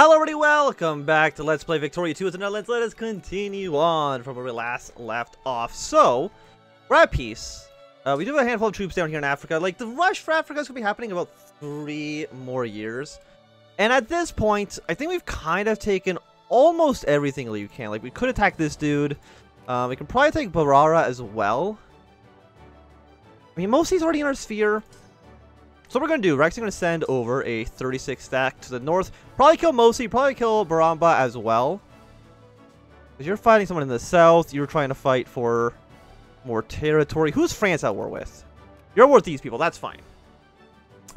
Hello everybody, welcome back to Let's Play Victoria 2 with the Netherlands. Let us continue on from where we last left off. So, we're at peace. We do have a handful of troops down here in Africa. Like, the rush for Africa is going to be happening in about 3 more years. And at this point, I think we've kind of taken almost everything we can. Like, we could attack this dude. We can probably take Barara as well. I mean, most of these already in our sphere. So what we're going to do, we're actually going to send over a 36 stack to the north. Probably kill Mosi, probably kill Baramba as well. Because you're fighting someone in the south, you're trying to fight for more territory. Who's France at war with? You're at war with these people, that's fine.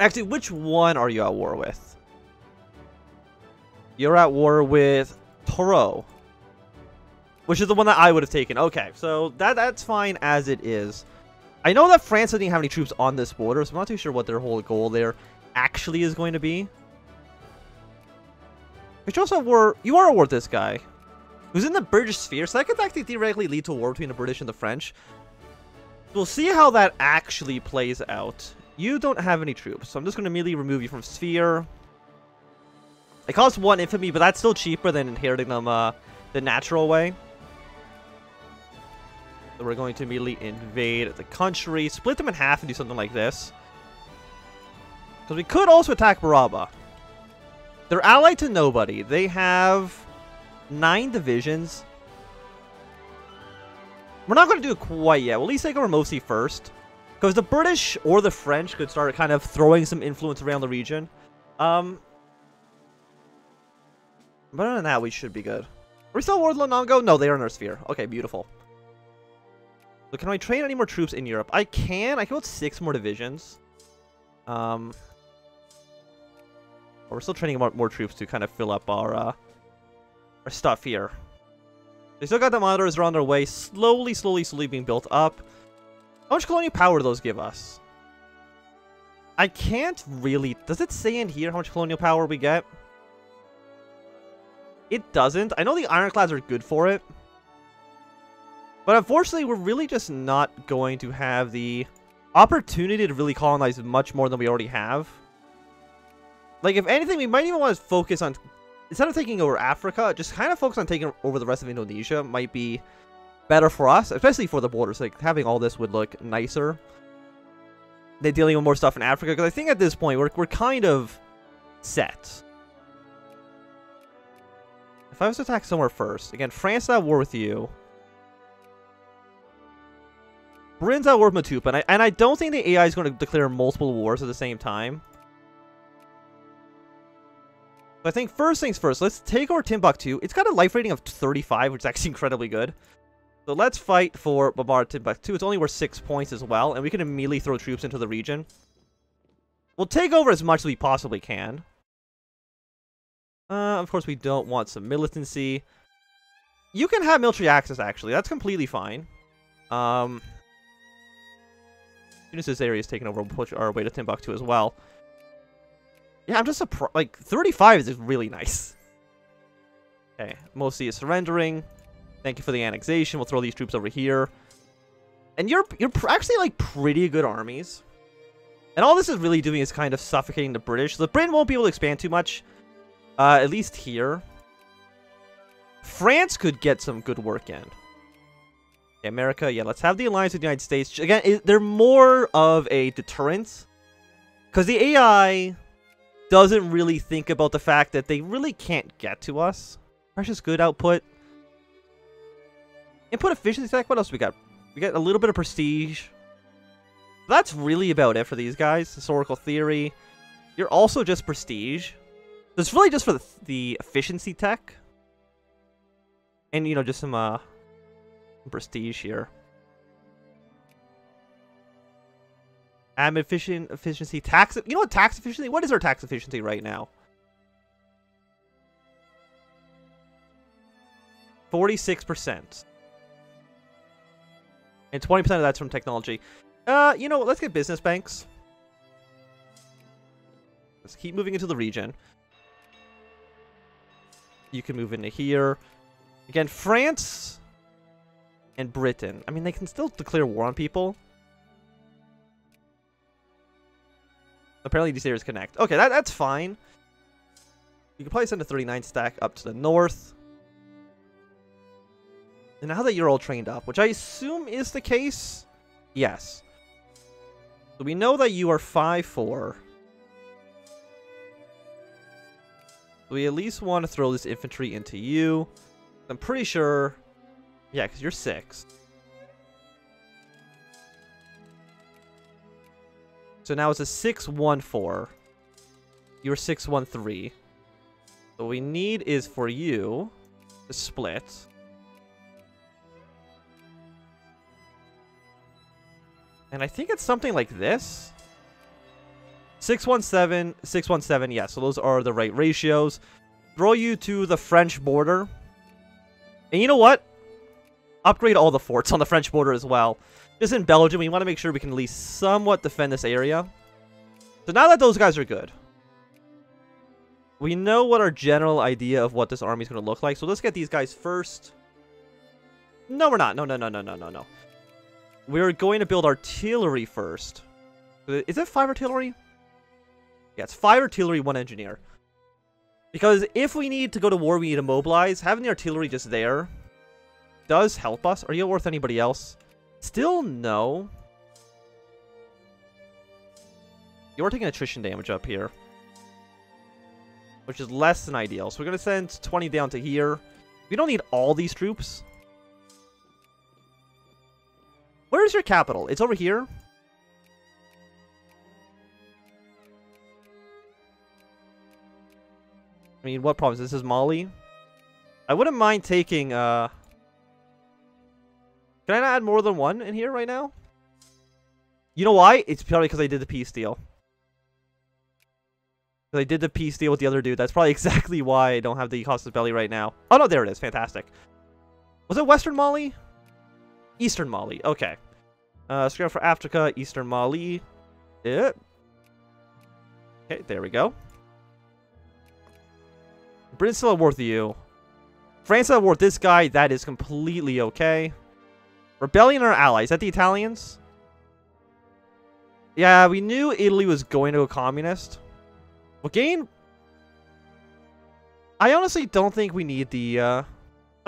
Actually, which one are you at war with? You're at war with Toro, which is the one that I would have taken. Okay, so that's fine as it is. I know that France doesn't even have any troops on this border, so I'm not too sure what their whole goal there actually is going to be. But you also have war. You are at war with this guy, who's in the British sphere, so that could actually theoretically lead to a war between the British and the French. We'll see how that actually plays out. You don't have any troops, so I'm just going to immediately remove you from sphere. It costs 1 infamy, but that's still cheaper than inheriting them the natural way. So we're going to immediately invade the country, split them in half and do something like this. Because we could also attack Baraba. They're allied to nobody. They have 9 divisions. We're not going to do it quite yet. We'll at least take over Mosi first. Because the British or the French could start kind of throwing some influence around the region. But other than that, we should be good. Are we still at war with Lonongo? No, they are in our sphere. Okay, beautiful. So can I train any more troops in Europe? I can. I can put 6 more divisions. We're still training more troops to kind of fill up our stuff here. They still got the monitors. They're on their way. Slowly being built up. How much colonial power do those give us? I can't really... Does it say in here how much colonial power we get? It doesn't. I know the ironclads are good for it. But unfortunately, we're really just not going to have the opportunity to really colonize much more than we already have. Like, if anything, we might even want to focus on, instead of taking over Africa, just kind of focus on taking over the rest of Indonesia might be better for us, especially for the borders. Like, having all this would look nicer than dealing with more stuff in Africa, because I think at this point, we're kind of set. If I was to attack somewhere first, again, France at war with you. Britain's at war with Matupa, and I don't think the AI is going to declare multiple wars at the same time. So I think first things first, let's take over Timbuktu. It's got a life rating of 35, which is actually incredibly good. So let's fight for Babar Timbuktu. It's only worth 6 points as well, and we can immediately throw troops into the region. We'll take over as much as we possibly can. Of course, we don't want some militancy. You can have military access, actually. That's completely fine. As soon as this area is taken over, we'll push our way to Timbuktu as well. Yeah, I'm just surprised. Like, 35 is really nice. Okay, Mosi is surrendering. Thank you for the annexation. We'll throw these troops over here. And you're actually, like, pretty good armies. And all this is really doing is kind of suffocating the British. The Britain won't be able to expand too much. At least here. France could get some good work in. Okay, America, yeah, let's have the alliance with the United States. Again, they're more of a deterrent. Because the AI doesn't really think about the fact that they really can't get to us. Precious good output. Input efficiency stack, what else we got? We got a little bit of prestige. That's really about it for these guys. Historical theory. You're also just prestige. It's really just for the efficiency tech. And, you know, just some prestige here. Efficiency, tax. You know what tax efficiency? What is our tax efficiency right now? 46%. And 20% of that's from technology. You know what? Let's get business banks. Let's keep moving into the region. You can move into here. Again, France and Britain. I mean, they can still declare war on people. Apparently these areas connect. Okay, that's fine. You could probably send a 39 stack up to the north. And now that you're all trained up, which I assume is the case, yes. So we know that you are 5'4". So we at least want to throw this infantry into you. I'm pretty sure, yeah, because you're 6. So now it's a 6'1'4". You're 6'1'3". So what we need is for you to split. And I think it's something like this. 617, 617, yeah, so those are the right ratios. Throw you to the French border. And you know what? Upgrade all the forts on the French border as well. Just in Belgium, we want to make sure we can at least somewhat defend this area. So now that those guys are good, we know what our general idea of what this army is going to look like. So let's get these guys first. No, we're not. No. We're going to build artillery first. Is it 5 artillery? Yeah, it's 5 artillery, 1 engineer. Because if we need to go to war, we need to mobilize. Having the artillery just there does help us. Are you worth anybody else? Still no. You're taking attrition damage up here, which is less than ideal. So we're going to send 20 down to here. We don't need all these troops. Where's your capital? It's over here. I mean, what province? This is Mali. I wouldn't mind taking, Can I not add more than 1 in here right now? You know why? It's probably because I did the peace deal. Because I did the peace deal with the other dude. That's probably exactly why I don't have the Casus Belli right now. Oh, no, there it is. Fantastic. Was it Western Mali? Eastern Mali. Okay. Scale for Africa, Eastern Mali. Yeah. Okay, there we go. Britain's still at war with you. France at war with this guy. That is completely okay. Rebellion or allies? Is that the Italians? Yeah, we knew Italy was going to go communist. We'll gain... I honestly don't think we need the... I'm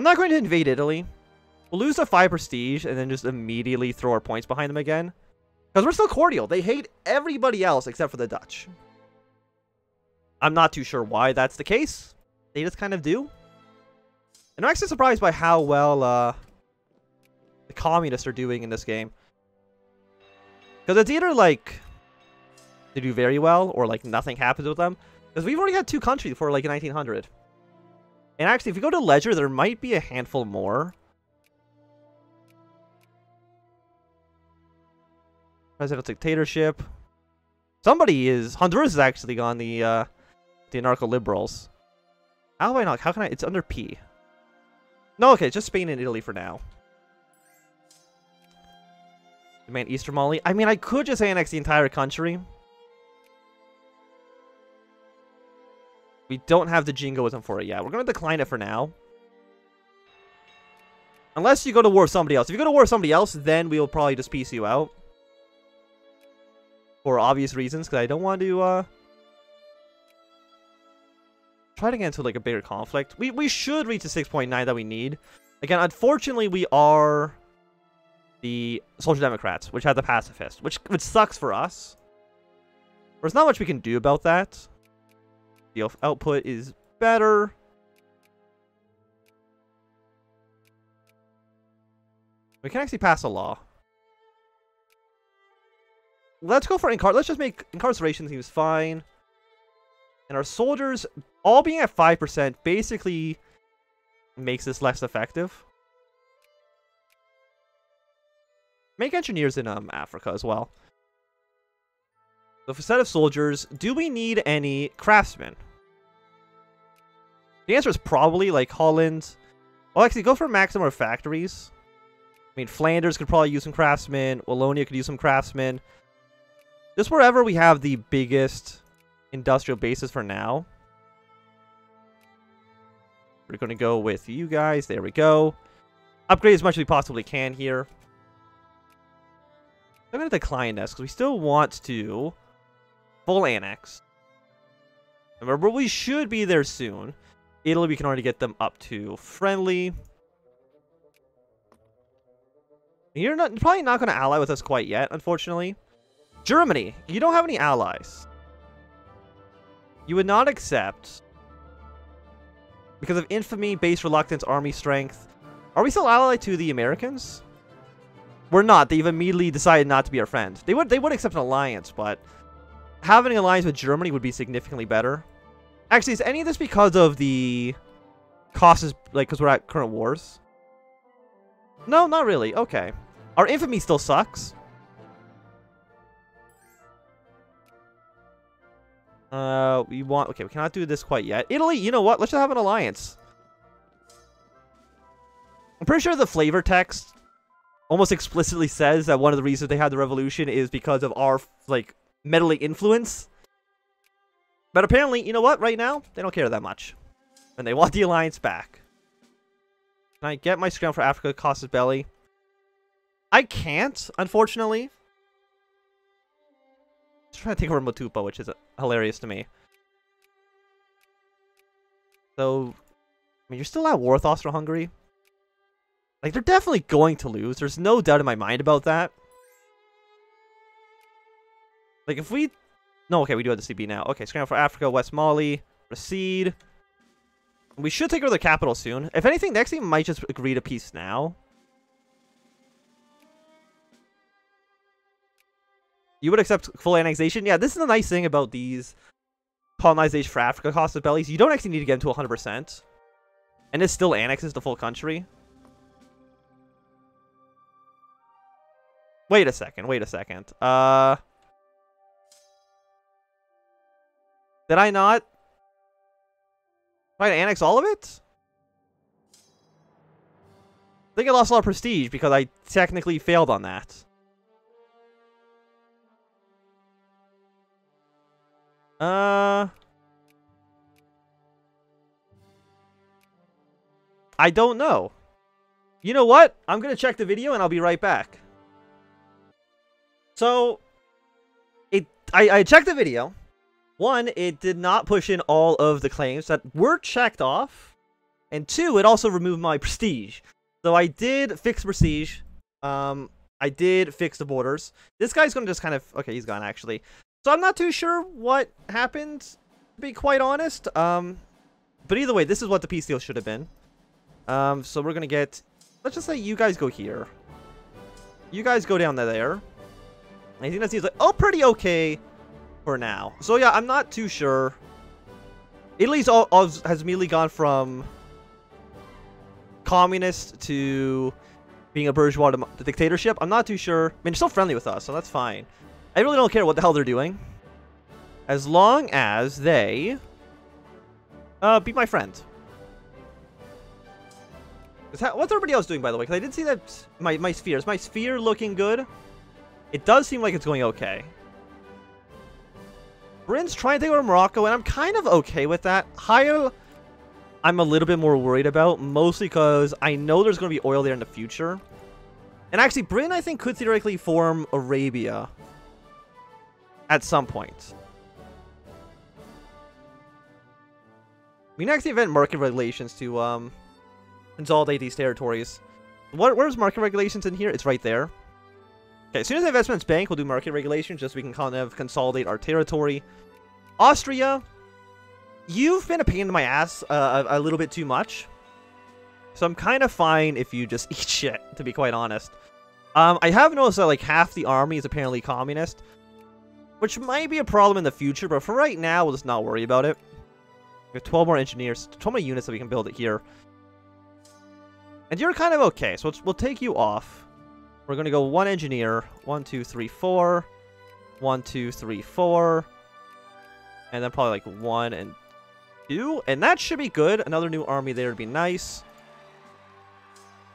not going to invade Italy. We'll lose the 5 prestige and then just immediately throw our points behind them again. Because we're still cordial. They hate everybody else except for the Dutch. I'm not too sure why that's the case. They just kind of do. And I'm actually surprised by how well the communists are doing in this game. Because it's either like they do very well or like nothing happens with them. Because we've already had 2 countries before like in 1900. And actually, if you go to Ledger, there might be a handful more. Presidential dictatorship. Somebody is... Honduras is actually on the anarcho-liberals. How do I not? How can I? It's under P. No, okay, it's just Spain and Italy for now. Demand Eastern Mali. I mean, I could just annex the entire country. We don't have the jingoism for it yet. We're going to decline it for now. Unless you go to war with somebody else. If you go to war with somebody else, then we'll probably just piece you out. For obvious reasons, because I don't want to, try to get into, like, a bigger conflict. We should reach the 6.9 that we need. Again, unfortunately, we are the Social Democrats, which have the pacifist, which sucks for us. There's not much we can do about that. The output is better. We can actually pass a law. Let's go for let's just make incarceration seems fine. And our soldiers, all being at 5%, basically makes this less effective. Make engineers in Africa as well. So for a set of soldiers, do we need any craftsmen? The answer is probably like Holland. Well, actually, go for maximum of factories. I mean, Flanders could probably use some craftsmen. Wallonia could use some craftsmen. Just wherever we have the biggest industrial bases for now. We're going to go with you guys. There we go. Upgrade as much as we possibly can here. I'm going to decline this because we still want to full annex. Remember, we should be there soon. Italy, we can already get them up to friendly. You're probably not going to ally with us quite yet, unfortunately. Germany, you don't have any allies. You would not accept because of infamy, base reluctance, army strength. Are we still allied to the Americans? We're not. They've immediately decided not to be our friend. They would accept an alliance, but having an alliance with Germany would be significantly better. Actually, is any of this because of the costs, like, because we're at current wars? No, not really. Okay. Our infamy still sucks. Okay, we cannot do this quite yet. Italy, you know what? Let's just have an alliance. I'm pretty sure the flavor text almost explicitly says that one of the reasons they had the revolution is because of our, like, meddling influence. But apparently, you know what? Right now, they don't care that much. And they want the alliance back. Can I get my scram for Africa, Casus Belli? I can't, unfortunately. I'm trying to take over Motupa, which is hilarious to me. So, I mean, you're still at war with Austro-Hungary. Like, they're definitely going to lose. There's no doubt in my mind about that. Like, if we... No, okay, we do have the CB now. Okay, scramble for Africa, West Mali, proceed. We should take over the capital soon. If anything, next team might just agree to peace now. You would accept full annexation? Yeah, this is the nice thing about these colonization for Africa cost of bellies. You don't actually need to get into 100%. And it still annexes the full country. Wait a second, wait a second. Did I not try to annex all of it? I think I lost a lot of prestige because I technically failed on that. I don't know. You know what? I'm gonna check the video and I'll be right back. So, I checked the video. One, it did not push in all of the claims that were checked off. And two, it also removed my prestige. So I did fix prestige. I did fix the borders. This guy's gonna just kind of... Okay, he's gone, actually. So I'm not too sure what happened, to be quite honest. But either way, this is what the peace deal should have been. So we're gonna get... Let's just say you guys go here. You guys go down to there. I think that seems like... Oh, pretty okay for now. So yeah, I'm not too sure. Italy's has immediately gone from communist to being a bourgeois dictatorship. I'm not too sure. I mean, they're still friendly with us, so that's fine. I really don't care what the hell they're doing. As long as they be my friend. What's everybody else doing, by the way? Because I did see that my sphere. Is my sphere looking good? It does seem like it's going okay. Britain's trying to take over Morocco, and I'm kind of okay with that. Heil, I'm a little bit more worried about, mostly because I know there's going to be oil there in the future. And actually, Britain, I think, could theoretically form Arabia at some point. We can actually invent market regulations to consolidate these territories. Where's market regulations in here? It's right there. Okay, as soon as the investments bank, we'll do market regulations just so we can kind of consolidate our territory. Austria, you've been a pain in my ass a little bit too much. So I'm kind of fine if you just eat shit, to be quite honest. I have noticed that like half the army is apparently communist, which might be a problem in the future, but for right now, we'll just not worry about it. We have 12 more engineers, 12 more units that we can build it here. And you're kind of okay, so we'll take you off. We're going to go 1 engineer. 1, 2, 3, 4. 1, 2, 3, 4. And then probably like 1 and 2. And that should be good. Another new army there would be nice.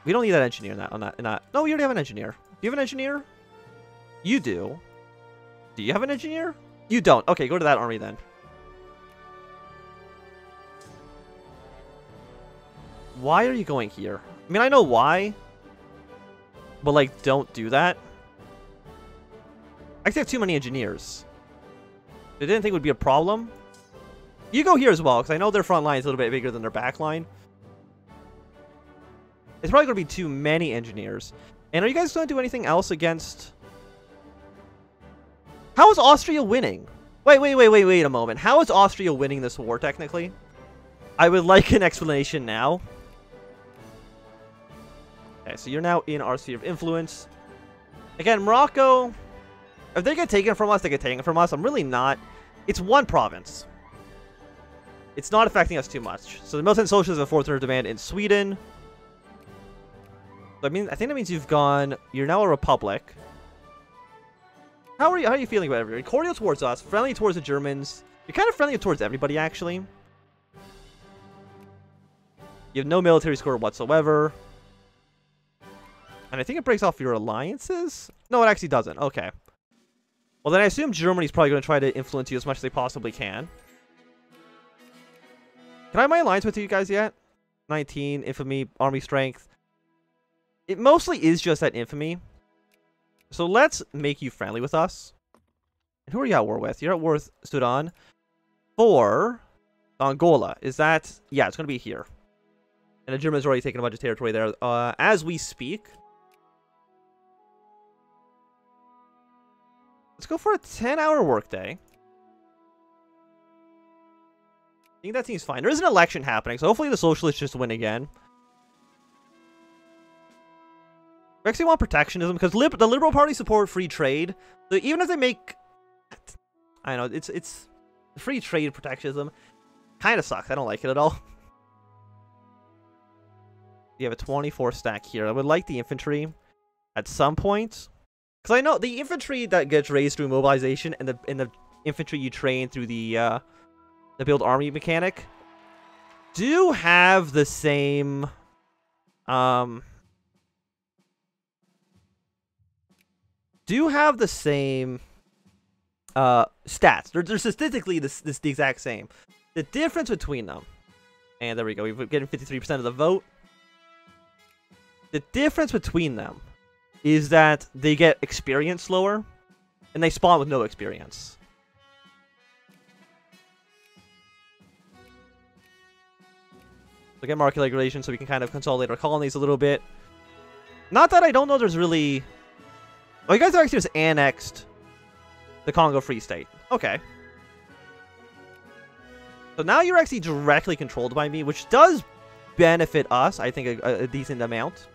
We don't need that engineer in that. No, we already have an engineer. Do you have an engineer? You do. Do you have an engineer? You don't. Okay, go to that army then. Why are you going here? I mean, I know why. But, like, don't do that. I actually have too many engineers. They didn't think it would be a problem. You go here as well, because I know their front line is a little bit bigger than their back line. It's probably going to be too many engineers. And are you guys going to do anything else against... How is Austria winning? Wait a moment. How is Austria winning this war, technically? I would like an explanation now. Okay, so you're now in our sphere of influence. Again, Morocco... If they get taken from us, they get taken from us. I'm really not... It's one province. It's not affecting us too much. So the militant socialists have a fourth order demand in Sweden. So I think that means you're now a republic. How are you feeling about everybody? Cordial towards us, friendly towards the Germans. You're kind of friendly towards everybody, actually. You have no military score whatsoever. And I think it breaks off your alliances? No, it actually doesn't. Okay. Well, then I assume Germany's probably going to try to influence you as much as they possibly can. Can I have my alliance with you guys yet? 19, infamy, army strength. It mostly is just that infamy. So let's make you friendly with us. And who are you at war with? You're at war with Sudan. For Angola. Is that... Yeah, it's going to be here. And the Germans are already taking a bunch of territory there as we speak. Let's go for a 10-hour workday. I think that seems fine. There is an election happening, so hopefully the socialists just win again. We actually want protectionism, because the Liberal Party support free trade. So even if they make... I know, it's... Free trade protectionism kind of sucks. I don't like it at all. You have a 24 stack here. I would like the infantry at some point. Because I know the infantry that gets raised through mobilization and the infantry you train through the build army mechanic do have the same stats. They're statistically the exact same. The difference between them, and there we go, we're getting 53% of the vote. The difference between them is that they get experience slower, and they spawn with no experience. So get market regulation so we can kind of consolidate our colonies a little bit. Not that I don't know there's really... Oh, you guys have actually just annexed the Congo Free State. Okay. So now you're actually directly controlled by me, which does benefit us, I think, a decent amount.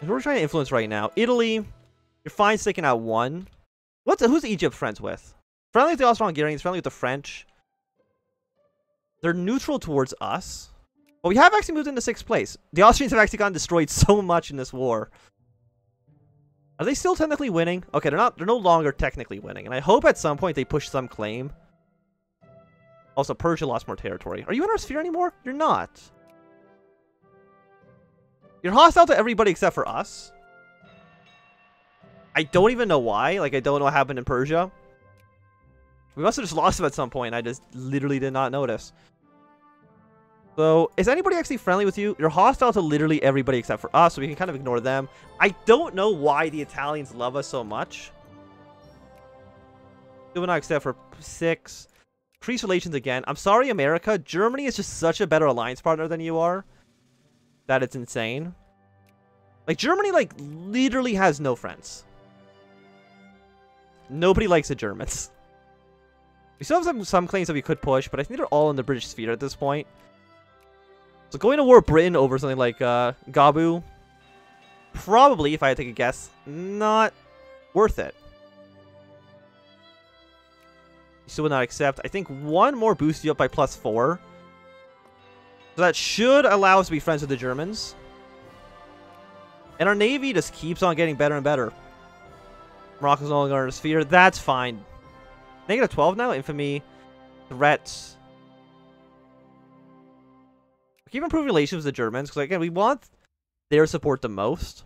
And who we're trying to influence right now? Italy, you're fine sticking out one. Who's Egypt friends with? Friendly with the Austro-Hungarians, friendly with the French. They're neutral towards us. But we have actually moved into 6th place. The Austrians have actually gotten destroyed so much in this war. Are they still technically winning? Okay, they're no longer technically winning. And I hope at some point they push some claim. Also, Persia lost more territory. Are you in our sphere anymore? You're not. You're hostile to everybody except for us. I don't even know why. Like, I don't know what happened in Persia. We must have just lost them at some point. I just literally did not notice. So, is anybody actually friendly with you? You're hostile to literally everybody except for us, so we can kind of ignore them. I don't know why the Italians love us so much. Do not except for 6. Increase relations again. I'm sorry, America. Germany is just such a better alliance partner than you are. That it's insane. Like, Germany, like, literally has no friends. Nobody likes the Germans. We still have some claims that we could push, but I think they're all in the British sphere at this point. So going to war with Britain over something like Gabu, probably, if I had to take a guess, not worth it. You still would not accept. I think one more boosts you up by +4. So that should allow us to be friends with the Germans. And our navy just keeps on getting better and better. Morocco's no longer in a sphere. That's fine. -12 now. Infamy. Threats. We keep improving relations with the Germans. Because, again, we want their support the most.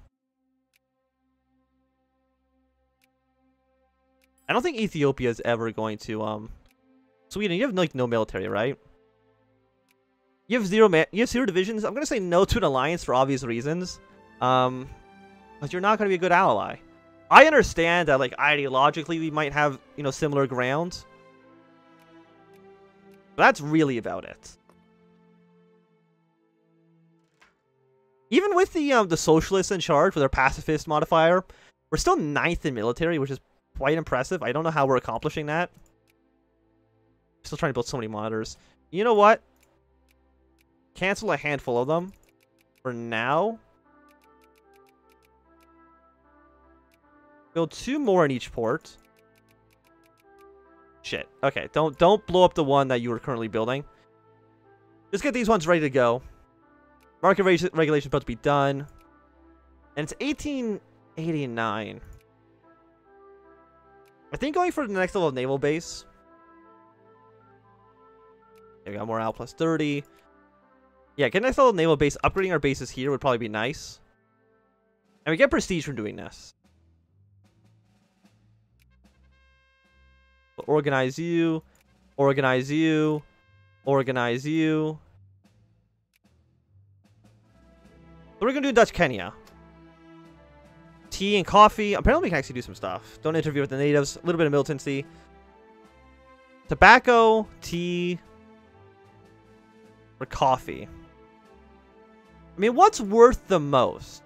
I don't think Ethiopia is ever going to... Sweden, you have, like, no military, right? You have zero divisions. I'm going to say no to an alliance for obvious reasons. But you're not going to be a good ally. I understand that, like, ideologically we might have, you know, similar ground. That's really about it. Even with the socialists in charge with their pacifist modifier, we're still 9th in military, which is quite impressive. I don't know how we're accomplishing that. Still trying to build so many monitors. You know what? Cancel a handful of them for now. Build 2 more in each port. Shit. Okay, don't blow up the one that you were currently building. Just get these ones ready to go. Market regulation about to be done. And it's 1889. I think going for the next level of naval base. Okay, we got more out plus 30. Yeah, getting next level of naval base, upgrading our bases here would probably be nice. And we get prestige from doing this. Organize you. Organize you. Organize you. So we're going to do Dutch Kenya. Tea and coffee. Apparently we can actually do some stuff. Don't interfere with the natives. A little bit of militancy. Tobacco, tea, or coffee. I mean, what's worth the most?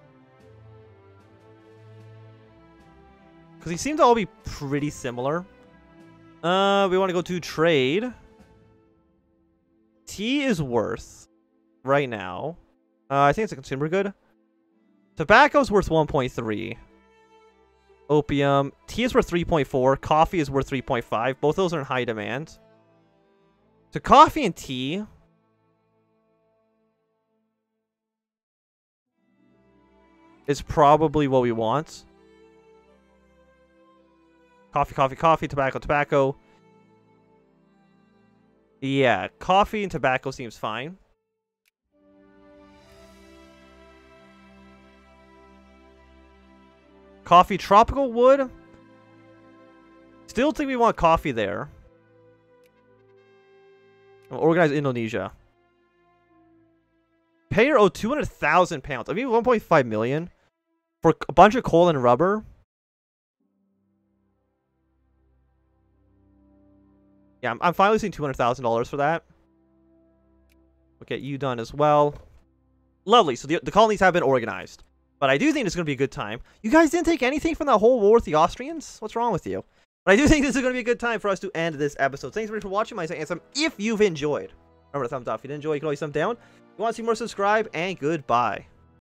Because they seem to all be pretty similar. We want to go to trade. Tea is worth right now. I think it's a consumer good. Tobacco is worth 1.3. Opium. Tea is worth 3.4. Coffee is worth 3.5. Both those are in high demand. So coffee and tea. Is probably what we want. Coffee, coffee, coffee. Tobacco, tobacco. Yeah, coffee and tobacco seems fine. Coffee, tropical wood. Still think we want coffee there. Organize Indonesia. Payer owed 200,000 pounds. I mean, 1.5 million for a bunch of coal and rubber. Yeah, I'm finally seeing $200,000 for that. We'll get you done as well. Lovely. So the colonies have been organized. But I do think it's going to be a good time. You guys didn't take anything from that whole war with the Austrians? What's wrong with you? But I do think this is going to be a good time for us to end this episode. Thanks everybody for watching. My name is Ansem. If you've enjoyed, remember to thumbs up. If you didn't enjoy, you can always thumb down. If you want to see more, subscribe, and goodbye.